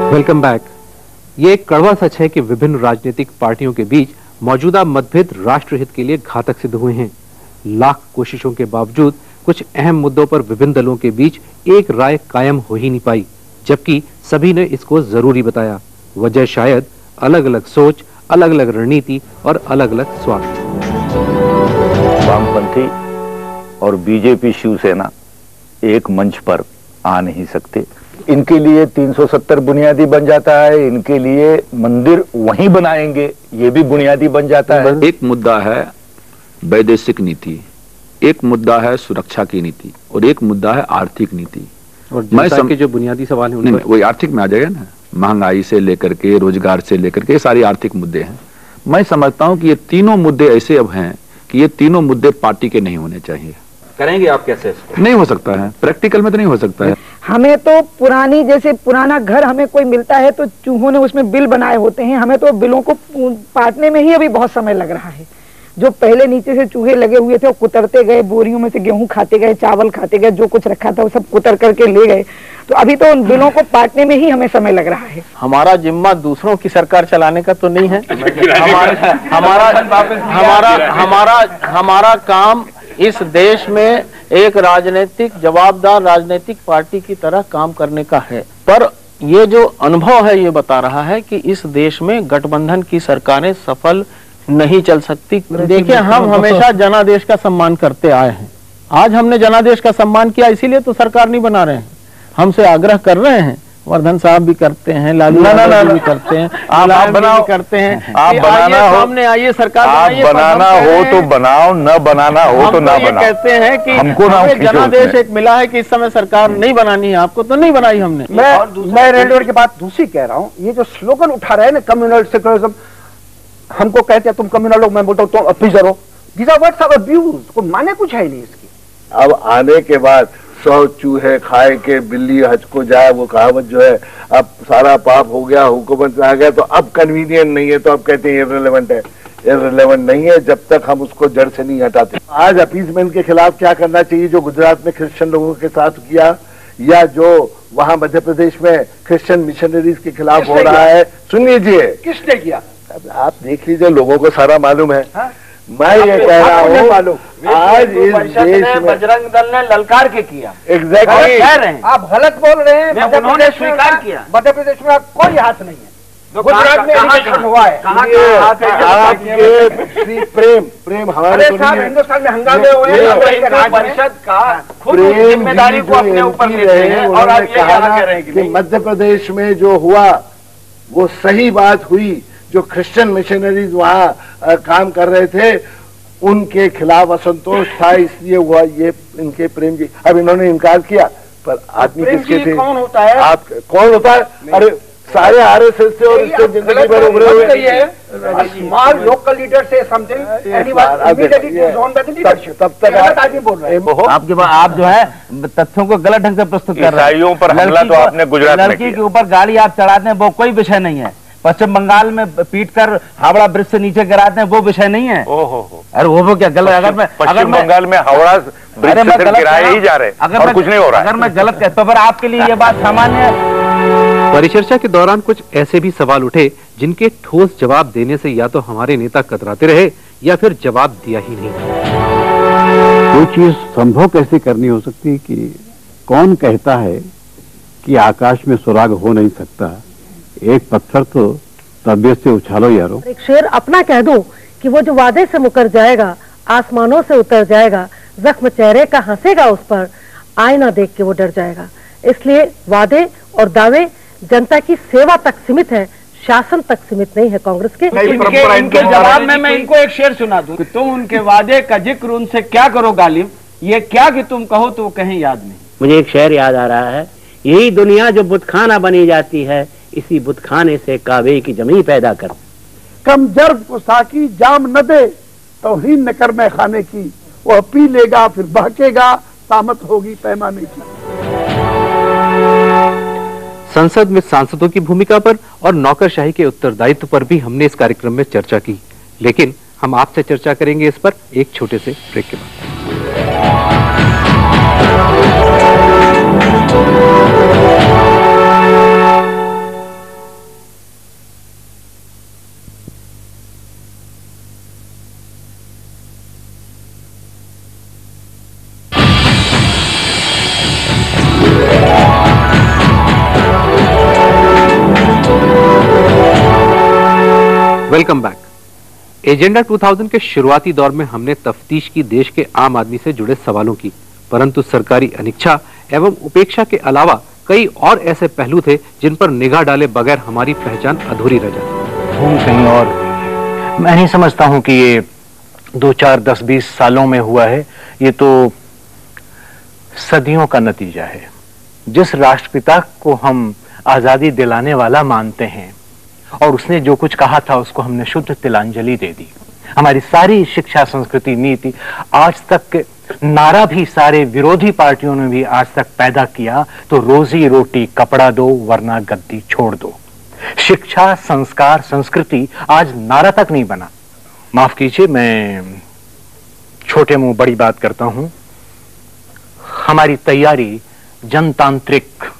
Welcome back. ये एक कड़वा सच है कि विभिन्न राजनीतिक पार्टियों के बीच मौजूदा मतभेद राष्ट्रहित के लिए घातक सिद्ध हुए हैं। लाख कोशिशों के बावजूद कुछ अहम मुद्दों पर विभिन्न दलों के बीच एक राय कायम हो ही नहीं पाई, जबकि सभी ने इसको जरूरी बताया। वजह शायद अलग अलग सोच, अलग अलग रणनीति और अलग अलग स्वार्थ। वामपंथी और बीजेपी शिवसेना एक मंच पर आ नहीं सकते। इनके लिए 370 बुनियादी बन जाता है, इनके लिए मंदिर वहीं बनाएंगे ये भी बुनियादी बन जाता है। एक मुद्दा है वैदेशिक नीति, एक मुद्दा है सुरक्षा की नीति और एक मुद्दा है आर्थिक नीति। और जनता के जो बुनियादी सवाल है उनमें वही आर्थिक में आ जाएगा ना, महंगाई से लेकर के रोजगार से लेकर के सारी आर्थिक मुद्दे हैं। मैं समझता हूं कि ये तीनों मुद्दे ऐसे अब हैं कि ये तीनों मुद्दे पार्टी के नहीं होने चाहिए। करेंगे आप कैसे इसको? नहीं हो सकता है, प्रैक्टिकल में तो नहीं हो सकता है। हमें तो पुरानी, जैसे पुराना घर हमें कोई मिलता है तो चूहों ने उसमें बिल बनाए होते हैं, हमें तो बिलों को पाटने में ही अभी बहुत समय लग रहा है। जो पहले नीचे से चूहे लगे हुए थे वो कुतरते गए, बोरियों में से गेहूं खाते गए, चावल खाते गए, जो कुछ रखा था वो सब कुतर करके ले गए। तो अभी तो उन बिलों को पाटने में ही हमें समय लग रहा है। हमारा जिम्मा दूसरों की सरकार चलाने का तो नहीं है। हमारा काम इस देश में एक राजनीतिक, जवाबदार राजनीतिक पार्टी की तरह काम करने का है। पर ये जो अनुभव है ये बता रहा है कि इस देश में गठबंधन की सरकारें सफल नहीं चल सकती। देखिए, हम हमेशा जनादेश का सम्मान करते आए हैं। आज हमने जनादेश का सम्मान किया, इसीलिए तो सरकार नहीं बना रहे हैं। हमसे आग्रह कर रहे हैं, वर्धन साहब भी करते हैं, लालू यादव भी करते हैं, आप बनाओ करते हैं। आप बनाना हो, सामने आइए, सरकार आप बनाना हो तो बनाओ, न बनाना हो तो ना बनाओ। कहते हैं कि हमको ना जनादेश एक मिला है कि इस समय सरकार नहीं बनानी है, आपको तो नहीं बनाई हमने। मैं रेलवे की बात दूसरी कह रहा हूँ। ये जो स्लोगन उठा रहे हैं ना, कम्युनल सेक्युलरिज्म, हमको कहते हैं तुम कम्युनल हो, मैं बोलता हूँ तुम अफीजर हो। These are words of abuse. को माने कुछ है नहीं इसकी। अब आने के बाद 100 चूहे खाए के बिल्ली हज को जाए, वो कहावत जो है, अब सारा पाप हो गया, हुकूमत में आ गया तो अब कन्वीनियंट नहीं है तो अब कहते हैं इररिलेवेंट है। इररिलेवेंट नहीं है जब तक हम उसको जड़ से नहीं हटाते। आज अपीजमेंट के खिलाफ क्या करना चाहिए जो गुजरात में क्रिश्चियन लोगों के साथ किया, या जो वहां मध्य प्रदेश में क्रिश्चियन मिशनरीज के खिलाफ हो रहा है, सुन लीजिए। किसने किया? आप देख लीजिए, लोगों को सारा मालूम है। मैं ये कह रहा हूँ, आज इस देश में बजरंग दल ने ललकार के किया। एग्जैक्टली कह रहे हैं, आप गलत बोल रहे हैं। उन्होंने स्वीकार किया। मध्य प्रदेश में कोई हाथ नहीं है। गुजरात में एजुकेशन हुआ है। आपके प्रेम हमारे हिंदुस्तान में हंगामे हुए, परिषद का खुद प्रेम जिम्मेदारी को अपने ऊपर लेते हैं और आप ये कह रहे हैं कि मध्य प्रदेश में जो हुआ वो सही बात हुई। जो क्रिश्चियन मिशनरीज वहाँ काम कर रहे थे उनके खिलाफ असंतोष था, इसलिए हुआ ये इनके प्रेम जी। अब इन्होंने इनकार किया, पर आदमी किसके थे? कौन होता है? आप कौन होता है? अरे सारे RSS से और इससे जिंदगी भर उभरे हुए। स्मॉल लोकल लीडर से समथिंग तब तक आदमी बोल रहे हैं। आप जो है तथ्यों को गलत ढंग से प्रस्तुत कर रहे हैं। पर हमला तो आपने गुजरात में लड़की के ऊपर गाड़ी आप चढ़ाते हैं वो कोई विषय नहीं है। पश्चिम बंगाल में पीटकर हावड़ा ब्रिज से नीचे गिराते हैं वो विषय नहीं है। अरे वो क्या गलत? पश्चिम बंगाल में हावड़ा ब्रिज से गिराए ही जा रहे हैं और कुछ नहीं हो रहा है। अगर मैं गलत कहता हूं, पर आपके लिए ये बात सामान्य है। परिचर्चा के दौरान कुछ ऐसे भी सवाल उठे जिनके ठोस जवाब देने से या तो हमारे नेता कतराते रहे या फिर जवाब दिया ही नहीं। कोई चीज संभव कैसे करनी हो सकती है कि कौन कहता है कि आकाश में सुराग हो नहीं सकता? एक पत्थर तो तबीयत से उछालो यारो। एक शेर अपना कह दूं कि वो जो वादे से मुकर जाएगा, आसमानों से उतर जाएगा, जख्म चेहरे का हंसेगा उस पर, आईना देख के वो डर जाएगा। इसलिए वादे और दावे जनता की सेवा तक सीमित है, शासन तक सीमित नहीं है कांग्रेस के। इनके जवाब में मैं इनको एक शेर सुना दूं कि तुम उनके वादे का जिक्र उनसे क्या करो गालिब, ये क्या कि तुम कहो तो वो कहीं याद नहीं। मुझे एक शेर याद आ रहा है, यही दुनिया जो बुतखाना बनी जाती है, इसी बुतखाने से कावे की जमी पैदा कर। कम जर्द को साकी जाम न दे, तौहीन न कर मैं खाने की, वो पी लेगा फिर बहकेगा, सामत होगी पैमाने की। संसद में सांसदों की भूमिका पर और नौकरशाही के उत्तरदायित्व पर भी हमने इस कार्यक्रम में चर्चा की, लेकिन हम आपसे चर्चा करेंगे इस पर एक छोटे से ब्रेक के बाद। Welcome back. एजेंडा 2000 के शुरुआती दौर में हमने तफ्तीश की देश के आम आदमी से जुड़े सवालों की, परंतु सरकारी अनिच्छा एवं उपेक्षा के अलावा कई और ऐसे पहलू थे जिन पर निगाह डाले बगैर हमारी पहचान अधूरी रह जाती। घूम कहीं और। मैं नहीं समझता हूं कि ये 2, 4, 10, 20 सालों में हुआ है, ये तो सदियों का नतीजा है। जिस राष्ट्रपिता को हम आजादी दिलाने वाला मानते हैं और उसने जो कुछ कहा था उसको हमने शुद्ध तिलांजलि दे दी। हमारी सारी शिक्षा, संस्कृति, नीति, आज तक नारा भी सारे विरोधी पार्टियों ने भी आज तक पैदा किया, तो रोजी रोटी कपड़ा दो वरना गद्दी छोड़ दो। शिक्षा, संस्कार, संस्कृति आज नारा तक नहीं बना। माफ कीजिए, मैं छोटे मुंह बड़ी बात करता हूं। हमारी तैयारी जनतांत्रिक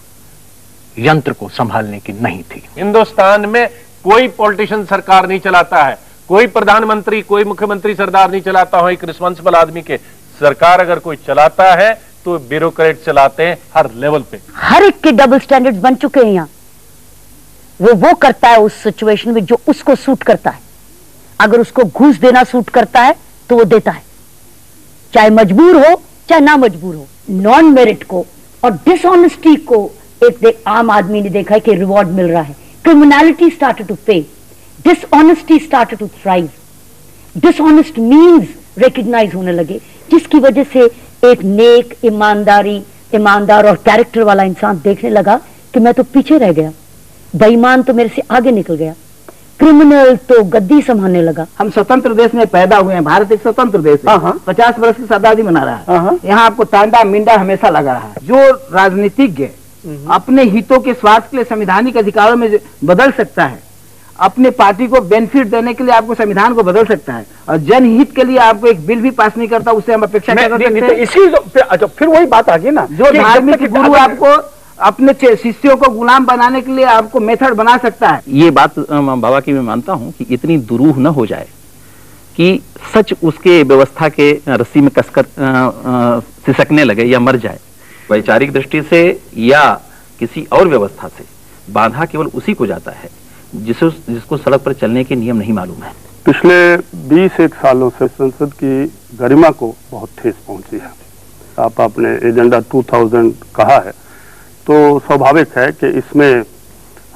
यंत्र को संभालने की नहीं थी। हिंदुस्तान में कोई पॉलिटिशियन सरकार नहीं चलाता है, कोई प्रधानमंत्री, कोई मुख्यमंत्री सरदार नहीं चलाता हो एक रिस्पॉन्सिबल आदमी के। सरकार अगर कोई चलाता है तो ब्यूरोक्रेट चलाते हैं हर लेवल पे। हर एक के डबल स्टैंडर्ड्स बन चुके हैं यहाँ। वो करता है उस सिचुएशन में जो उसको सूट करता है। अगर उसको घूस देना सूट करता है तो वो देता है, चाहे मजबूर हो चाहे ना मजबूर हो। नॉन मेरिट को और डिसऑनेस्टी को एक आम आदमी ने देखा है कि रिवॉर्ड मिल रहा है। Criminality started to pay, dishonesty started to thrive. Dishonest means recognize होने लगे, जिसकी वजह से एक नेक, ईमानदार और कैरेक्टर वाला इंसान देखने लगा कि मैं तो पीछे रह गया, बेईमान तो मेरे से आगे निकल गया, क्रिमिनल तो गद्दी संभालने लगा। हम स्वतंत्र देश में पैदा हुए हैं, भारत एक स्वतंत्र देश है। 50 वर्ष की शताब्दी मना रहा है। यहाँ आपको तांडा मिंडा हमेशा लगा रहा है। जो राजनीतिज्ञ अपने हितों के स्वार्थ के लिए संवैधानिक अधिकारों में बदल सकता है, अपने पार्टी को बेनिफिट देने के लिए आपको संविधान को बदल सकता है, और जनहित के लिए आपको एक बिल भी पास नहीं करता, उससे हम अपेक्षा कर सकते हैं। इसी फिर वही बात आ गई ना, जो धार्मिक गुरु आपको अपने शिष्यों को गुलाम बनाने के लिए आपको मेथड बना सकता है। ये बात बाबा की मैं मानता हूं कि इतनी दुरूह न हो जाए कि सच उसके व्यवस्था के रस्सी में कसकर सिसकने लगे या मर जाए। वैचारिक दृष्टि से या किसी और व्यवस्था से बाधा केवल उसी को जाता है जिसको सड़क पर चलने के नियम नहीं मालूम है। पिछले 20 सालों से संसद की गरिमा को बहुत ठेस पहुंची है। आपने एजेंडा 2000 कहा है, तो स्वाभाविक है कि इसमें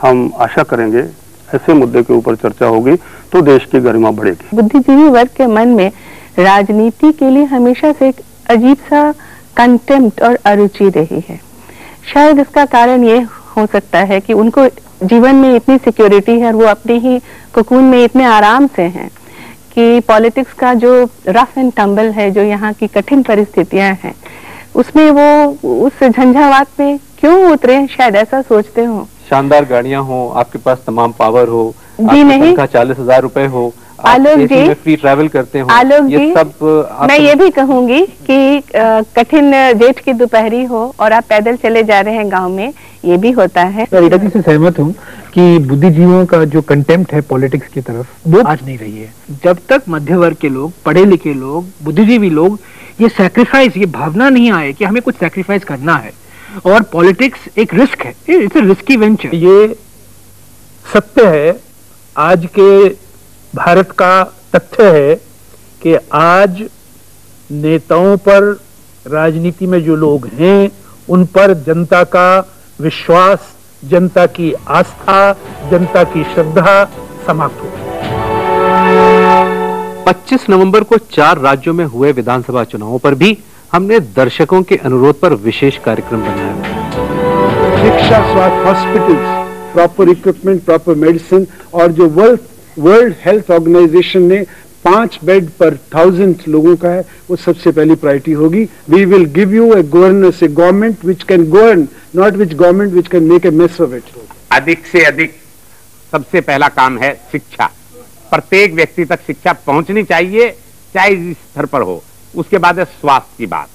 हम आशा करेंगे ऐसे मुद्दे के ऊपर चर्चा होगी तो देश की गरिमा बढ़ेगी। बुद्धिजीवी वर्ग के मन में राजनीति के लिए हमेशा से एक अजीब सा कंटेम्प्ट और अरुचि रही है। शायद इसका कारण ये हो सकता है कि उनको जीवन में इतनी सिक्योरिटी है और वो अपने ही कोकून में इतने आराम से हैं कि पॉलिटिक्स का जो रफ एंड टम्बल है, जो यहाँ की कठिन परिस्थितियां हैं, उसमें वो उस झंझावात में क्यों उतरे, शायद ऐसा सोचते हो। शानदार गाड़ियां हो, आपके पास तमाम पावर हो, जी नहीं, 40,000 रुपए हो, आलोक जी फ्री ट्रैवल करते हो, आलोक ये जी, सब मैं ये भी कहूंगी कि कठिन जेठ की दोपहरी हो और आप पैदल चले जा रहे हैं गांव में, ये भी होता है। मैं रीटा जी से सहमत हूँ कि बुद्धिजीवियों का जो कंटेम्प्ट है पॉलिटिक्स की तरफ, वो आज नहीं रही है। जब तक मध्य वर्ग के लोग, पढ़े लिखे लोग, बुद्धिजीवी लोग ये सैक्रिफाइस, ये भावना नहीं आए कि हमें कुछ सैक्रिफाइस करना है और पॉलिटिक्स एक रिस्क है, इट्स अ रिस्की वेंचर। ये सत्य है, आज के भारत का तथ्य है कि आज नेताओं पर, राजनीति में जो लोग हैं उन पर जनता का विश्वास, जनता की आस्था, जनता की श्रद्धा समाप्त हो गई। 25 नवंबर को 4 राज्यों में हुए विधानसभा चुनावों पर भी हमने दर्शकों के अनुरोध पर विशेष कार्यक्रम बनाया। शिक्षा, स्वास्थ्य, hospitals, proper equipment, proper medicine, और जो वर्ल्ड हेल्थ ऑर्गेनाइजेशन ने 5 बेड पर 1000 लोगों का है, वो सबसे पहली प्रायोरिटी होगी। We will give you a governance, a government which can govern, not which government which can make a mess of it. अधिक से अधिक सबसे पहला काम है शिक्षा। प्रत्येक व्यक्ति तक शिक्षा पहुंचनी चाहिए, चाहे इस स्तर पर हो। उसके बाद है स्वास्थ्य की बात,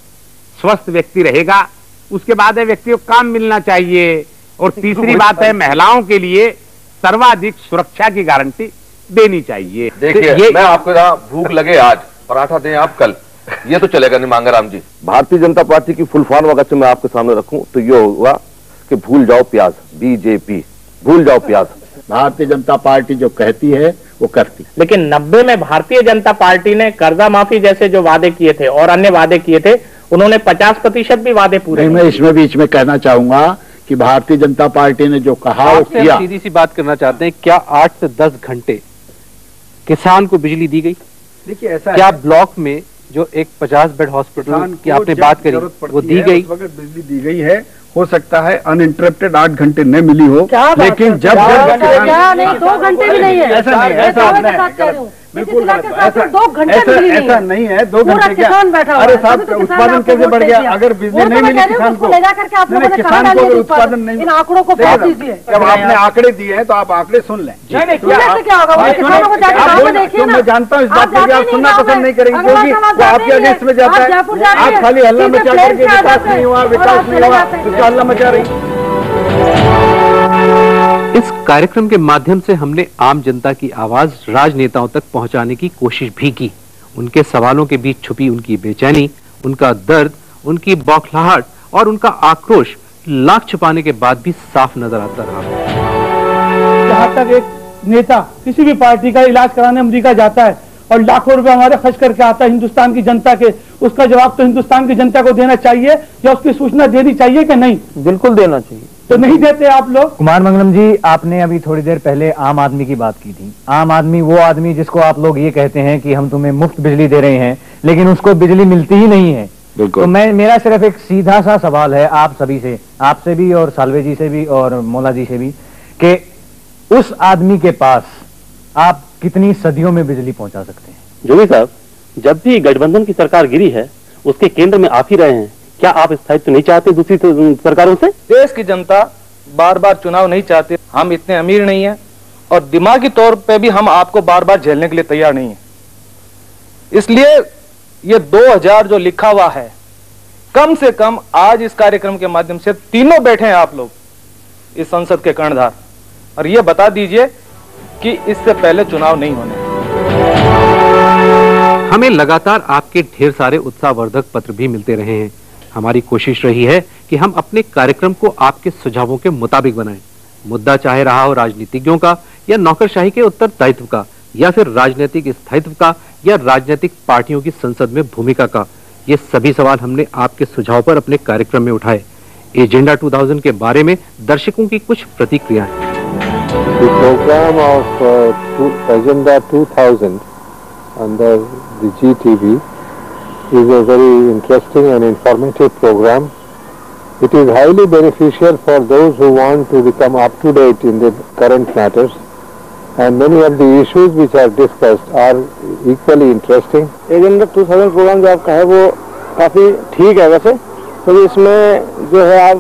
स्वस्थ व्यक्ति रहेगा, उसके बाद है व्यक्ति को काम मिलना चाहिए, और तीसरी बात है महिलाओं के लिए सर्वाधिक सुरक्षा की गारंटी देनी चाहिए। देखिए, मैं आपको जहाँ भूख लगे आज पराठा दें आप कल, ये तो चलेगा नहीं मांगाराम जी। भारतीय जनता पार्टी की फुल फॉर्म अगर मैं आपके सामने रखूं तो ये होगा कि भूल जाओ प्याज, बीजेपी, भूल जाओ प्याज। भारतीय जनता पार्टी जो कहती है वो करती। लेकिन 90 में भारतीय जनता पार्टी ने कर्जा माफी जैसे जो वादे किए थे और अन्य वादे किए थे, उन्होंने 50% भी वादे पूरे मैं इसमें बीच में कहना चाहूंगा कि भारतीय जनता पार्टी ने जो कहा वो किया। सीधी सी बात करना चाहते हैं, क्या 8 से 10 घंटे किसान को बिजली दी गई? देखिए ऐसा क्या ब्लॉक में जो एक 50 बेड हॉस्पिटल की आपने बात करी वो दी गई? उस वक्त बिजली दी गई है, हो सकता है अनइंटरप्टेड 8 घंटे न मिली हो, लेकिन जब 2 घंटे भी नहीं है, ऐसा नहीं, ऐसा बिल्कुल ऐसा 2 घंटे ऐसा नहीं है। 2 घंटे क्या, अरे साहब उत्पादन कैसे बढ़ गया? अगर बिजली नहीं मिली किसान को, किसान को अगर उत्पादन नहीं, इन आंकड़ों को फेंक दीजिए। जब आपने आंकड़े दिए हैं तो आप आंकड़े सुन लें। क्या होगा, किसानों को जाकर काम देखिए ना। मैं जानता हूँ इस बात को आप सुनना पसंद नहीं करेंगे, क्योंकि वो आपके अगेंस्ट में जाता है। आप खाली हल्ला मचा करके विकास नहीं हुआ, विकास नहीं हुआ, उसका हल्ला मचा रही। इस कार्यक्रम के माध्यम से हमने आम जनता की आवाज राजनेताओं तक पहुंचाने की कोशिश भी की। उनके सवालों के बीच छुपी उनकी बेचैनी, उनका दर्द, उनकी बौखलाहट और उनका आक्रोश लाख छुपाने के बाद भी साफ नजर आता रहा। जहाँ तक एक नेता किसी भी पार्टी का इलाज कराने अमेरिका जाता है और लाखों रुपए हमारे खर्च करके आता है हिंदुस्तान की जनता के, उसका जवाब तो हिंदुस्तान की जनता को देना चाहिए या उसकी सूचना देनी चाहिए कि नहीं? बिल्कुल देना चाहिए। तो नहीं देते आप लोग। कुमार मंगलम जी, आपने अभी थोड़ी देर पहले आम आदमी की बात की थी। आम आदमी वो आदमी जिसको आप लोग ये कहते हैं कि हम तुम्हें मुफ्त बिजली दे रहे हैं, लेकिन उसको बिजली मिलती ही नहीं है। तो मेरा सिर्फ एक सीधा सा सवाल है आप सभी से, आपसे भी और सालवे जी से भी और मौला जी से भी, कि उस आदमी के पास आप कितनी सदियों में बिजली पहुंचा सकते हैं? जोगी साहब, जब भी गठबंधन की सरकार गिरी है उसके केंद्र में आप ही रहे हैं, क्या आप स्थायित्व नहीं चाहते दूसरी सरकारों से? देश की जनता बार बार चुनाव नहीं चाहती। हम इतने अमीर नहीं हैं और दिमागी तौर पे भी हम आपको बार बार झेलने के लिए तैयार नहीं है। इसलिए ये 2000 जो लिखा हुआ है, कम से कम आज इस कार्यक्रम के माध्यम से तीनों बैठे हैं आप लोग इस संसद के कर्णधार, और ये बता दीजिए कि इससे पहले चुनाव नहीं होने। हमें लगातार आपके ढेर सारे उत्साहवर्धक पत्र भी मिलते रहे हैं। हमारी कोशिश रही है कि हम अपने कार्यक्रम को आपके सुझावों के मुताबिक बनाएं। मुद्दा चाहे रहा हो राजनीतिज्ञों का या नौकरशाही के उत्तरदायित्व का, या फिर राजनीतिक स्थायित्व का, या राजनीतिक पार्टियों की संसद में भूमिका का, ये सभी सवाल हमने आपके सुझाव पर अपने कार्यक्रम में उठाए। एजेंडा 2000 के बारे में दर्शकों की कुछ प्रतिक्रियाएं। The program of Agenda 2000 under the GTV is a very interesting and informative program. It is highly beneficial for those who want to become up to date in the current matters, and many of the issues which are discussed are equally interesting. Agenda 2000 programme जो आपका है वो काफी ठीक है वैसे, तो इसमें जो है आप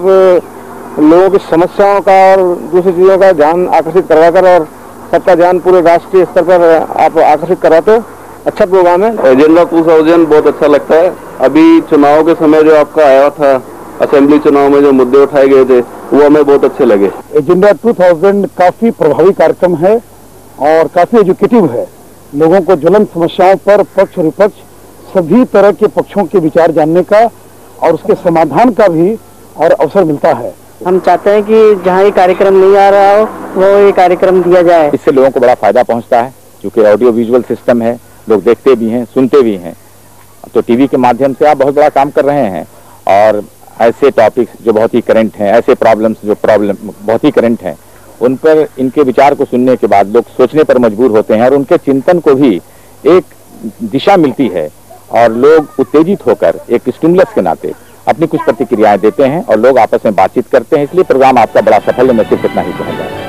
लोगों की समस्याओं का और दूसरी चीजों का ध्यान आकर्षित करवाकर और सबका ध्यान पूरे राष्ट्रीय स्तर पर आप आकर्षित कराते हो। अच्छा प्रोग्राम है। एजेंडा 2000 बहुत अच्छा लगता है। अभी चुनाव के समय जो आपका आया था, असेंबली चुनाव में जो मुद्दे उठाए गए थे वो हमें बहुत अच्छे लगे। एजेंडा 2000 काफी प्रभावी कार्यक्रम है और काफी एजुकेटिव है। लोगों को ज्वलंत समस्याओं पर पक्ष और विपक्ष सभी तरह के पक्षों के विचार जानने का और उसके समाधान का भी और अवसर मिलता है। हम चाहते हैं कि जहाँ ये कार्यक्रम नहीं आ रहा हो वो ये कार्यक्रम दिया जाए। इससे लोगों को बड़ा फायदा पहुंचता है, क्योंकि ऑडियो विजुअल सिस्टम है, लोग देखते भी हैं, सुनते भी हैं। तो टीवी के माध्यम से आप बहुत बड़ा काम कर रहे हैं और ऐसे टॉपिक्स जो बहुत ही करंट हैं, ऐसे प्रॉब्लम्स जो बहुत ही करंट हैं, उन पर इनके विचार को सुनने के बाद लोग सोचने पर मजबूर होते हैं और उनके चिंतन को भी एक दिशा मिलती है और लोग उत्तेजित होकर एक स्टिमुलस के नाते अपनी कुछ प्रतिक्रियाएं देते हैं और लोग आपस में बातचीत करते हैं। इसलिए प्रोग्राम आपका बड़ा सफल है। मैं सिर्फ इतना ही कहूँगा।